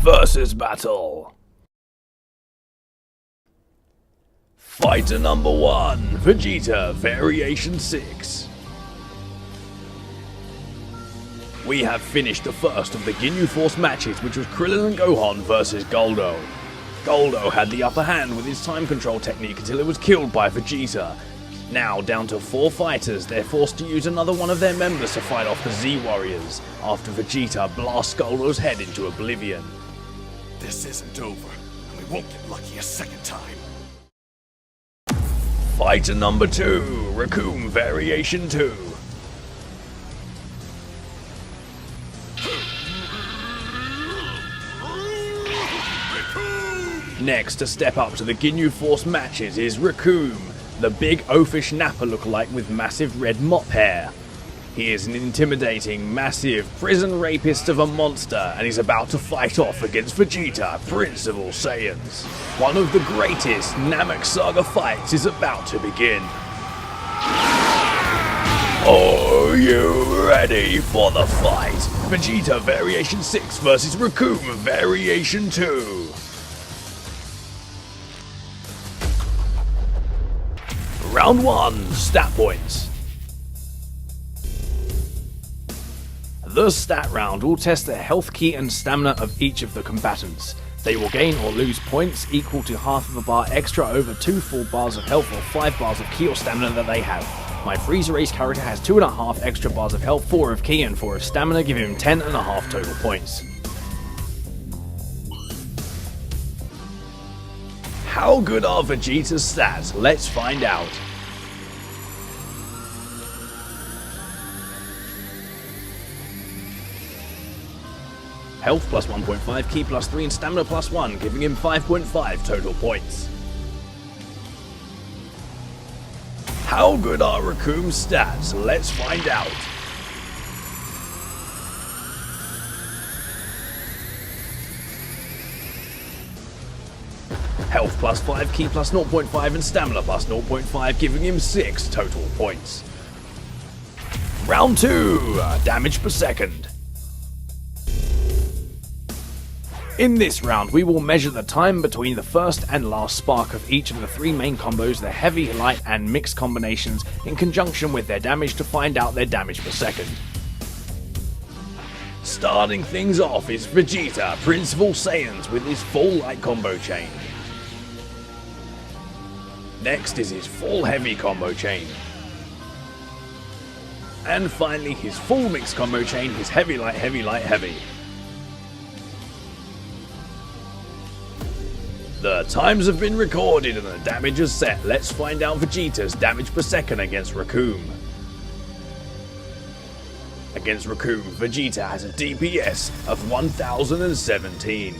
versus battle. Fighter number 1, Vegeta Variation 6. We have finished the first of the Ginyu Force matches, which was Krillin and Gohan versus Goldo. Goldo had the upper hand with his time control technique until it was killed by Vegeta. Now, down to 4 fighters, they're forced to use another one of their members to fight off the Z Warriors, after Vegeta blasts Goldo's head into oblivion. This isn't over, and we won't get lucky a second time. Fighter number 2, Recoome Variation 2. Next to step up to the Ginyu Force matches is Recoome, the big oafish Nappa lookalike with massive red mop hair. He is an intimidating, massive prison rapist of a monster, and he's about to fight off against Vegeta, Prince of all Saiyans. One of the greatest Namek Saga fights is about to begin. Are you ready for the fight? Vegeta Variation 6 versus Recoome Variation 2. Round 1, stat points. The stat round will test the health key and stamina of each of the combatants. They will gain or lose points equal to half of a bar extra over 2 full bars of health or 5 bars of key or stamina that they have. My Frieza Race character has 2.5 extra bars of health, 4 of key and 4 of stamina, giving him 10.5 total points. How good are Vegeta's stats? Let's find out. Health plus 1.5, Ki plus 3, and Stamina plus 1, giving him 5.5 total points. How good are Recoome's stats? Let's find out. Health plus 5, Ki plus 0.5, and Stamina plus 0.5, giving him 6 total points. Round 2, damage per second. In this round, we will measure the time between the first and last spark of each of the 3 main combos, the heavy, light, and mixed combinations, in conjunction with their damage to find out their damage per second. Starting things off is Vegeta, Prince of all Saiyans, with his full light combo chain. Next is his full heavy combo chain. And finally his full mixed combo chain, his heavy, light, heavy, light, heavy. The times have been recorded and the damage is set. Let's find out Vegeta's damage per second against Recoome. Against Recoome, Vegeta has a DPS of 1017.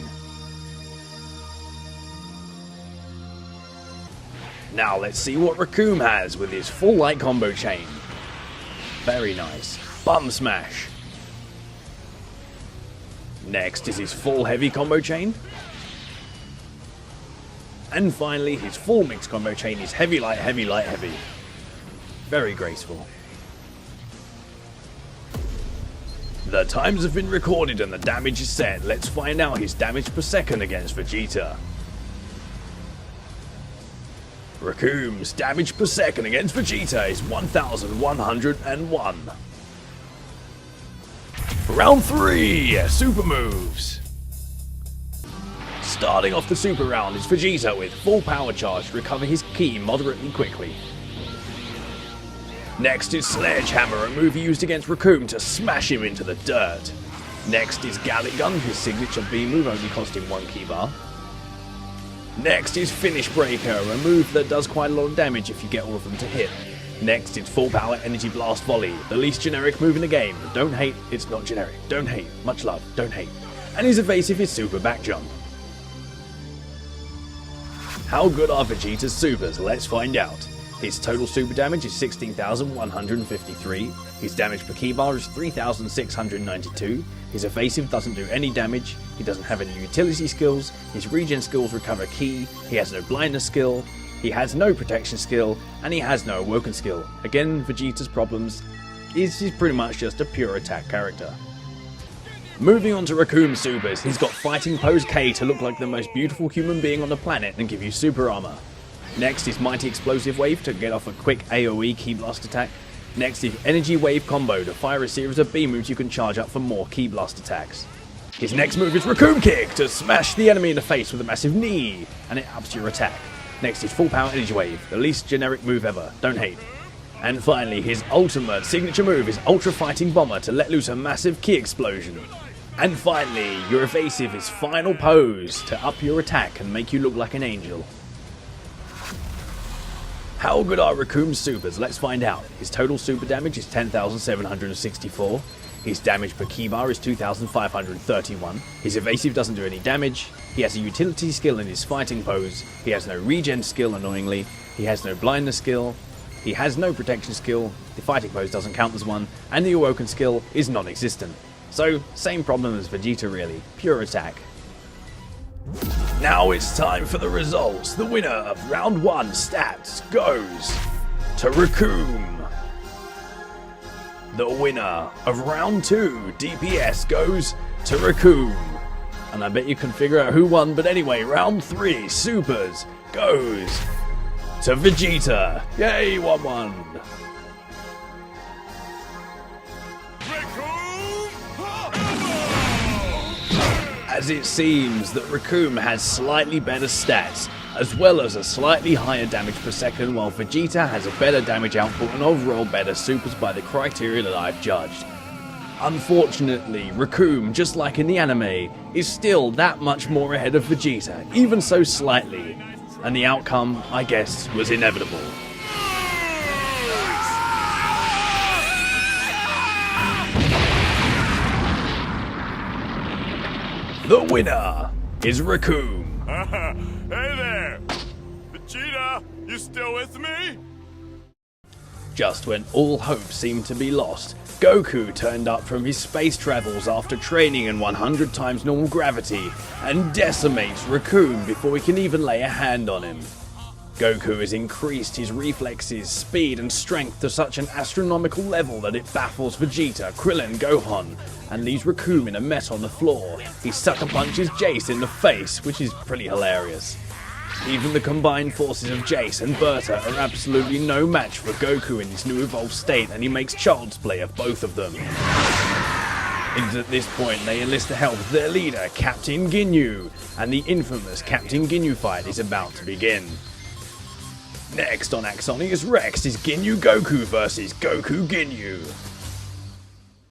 Now let's see what Recoome has with his full light combo chain. Very nice. Bum smash. Next is his full heavy combo chain. And finally, his full mixed combo chain is heavy, light, heavy, light, heavy. Very graceful. The times have been recorded and the damage is set. Let's find out his damage per second against Vegeta. Recoome's damage per second against Vegeta is 1101. Round 3, super moves. Starting off the super round is Vegeta with full power charge to recover his ki moderately quickly. Next is Sledgehammer, a move used against Recoome to smash him into the dirt. Next is Gallic Gun, his signature B move, only cost him 1 ki bar. Next is Finish Breaker, a move that does quite a lot of damage if you get all of them to hit. Next is Full Power Energy Blast Volley, the least generic move in the game. Don't hate, it's not generic. Don't hate, much love, don't hate. And his evasive is Super Back Jump. How good are Vegeta's supers? Let's find out. His total super damage is 16,153, his damage per ki bar is 3,692, his evasive doesn't do any damage, he doesn't have any utility skills, his regen skills recover ki, he has no blindness skill, he has no protection skill, and he has no awoken skill. Again, Vegeta's problems is he's pretty much just a pure attack character. Moving on to Recoome supers, he's got Fighting Pose K to look like the most beautiful human being on the planet and give you super armor. Next is Mighty Explosive Wave to get off a quick AoE Ki Blast attack. Next is Energy Wave Combo to fire a series of B moves you can charge up for more Ki Blast attacks. His next move is Recoome Kick to smash the enemy in the face with a massive knee, and it ups your attack. Next is Full Power Energy Wave, the least generic move ever, don't hate. And finally, his ultimate signature move is Ultra Fighting Bomber to let loose a massive Ki Explosion. And finally, your evasive is Final Pose to up your attack and make you look like an angel. How good are Recoome's supers? Let's find out. His total super damage is 10,764. His damage per Ki bar is 2,531. His evasive doesn't do any damage. He has a utility skill in his fighting pose. He has no regen skill, annoyingly. He has no blindness skill. He has no protection skill. The fighting pose doesn't count as one. And the awoken skill is non-existent. So, same problem as Vegeta really, pure attack. Now it's time for the results. The winner of round 1 stats goes to Recoome. The winner of round 2 DPS goes to Recoome. And I bet you can figure out who won, but anyway, round 3 supers goes to Vegeta. Yay, 1-1. As it seems that Recoome has slightly better stats, as well as a slightly higher damage per second, while Vegeta has a better damage output and overall better supers by the criteria that I've judged. Unfortunately, Recoome, just like in the anime, is still that much more ahead of Vegeta, even so slightly, and the outcome, I guess, was inevitable. The winner is Recoome. Hey there! Vegeta, you still with me? Just when all hope seemed to be lost, Goku turned up from his space travels after training in 100 times normal gravity and decimates Recoome before he can even lay a hand on him. Goku has increased his reflexes, speed and strength to such an astronomical level that it baffles Vegeta, Krillin, Gohan, and leaves Recoome in a mess on the floor. He sucker punches Jace in the face, which is pretty hilarious. Even the combined forces of Jace and Berta are absolutely no match for Goku in his new evolved state, and he makes child's play of both of them. At this point, they enlist the help of their leader, Captain Ginyu, and the infamous Captain Ginyu fight is about to begin. Next on AxoniusRex is Ginyu Goku versus Goku Ginyu.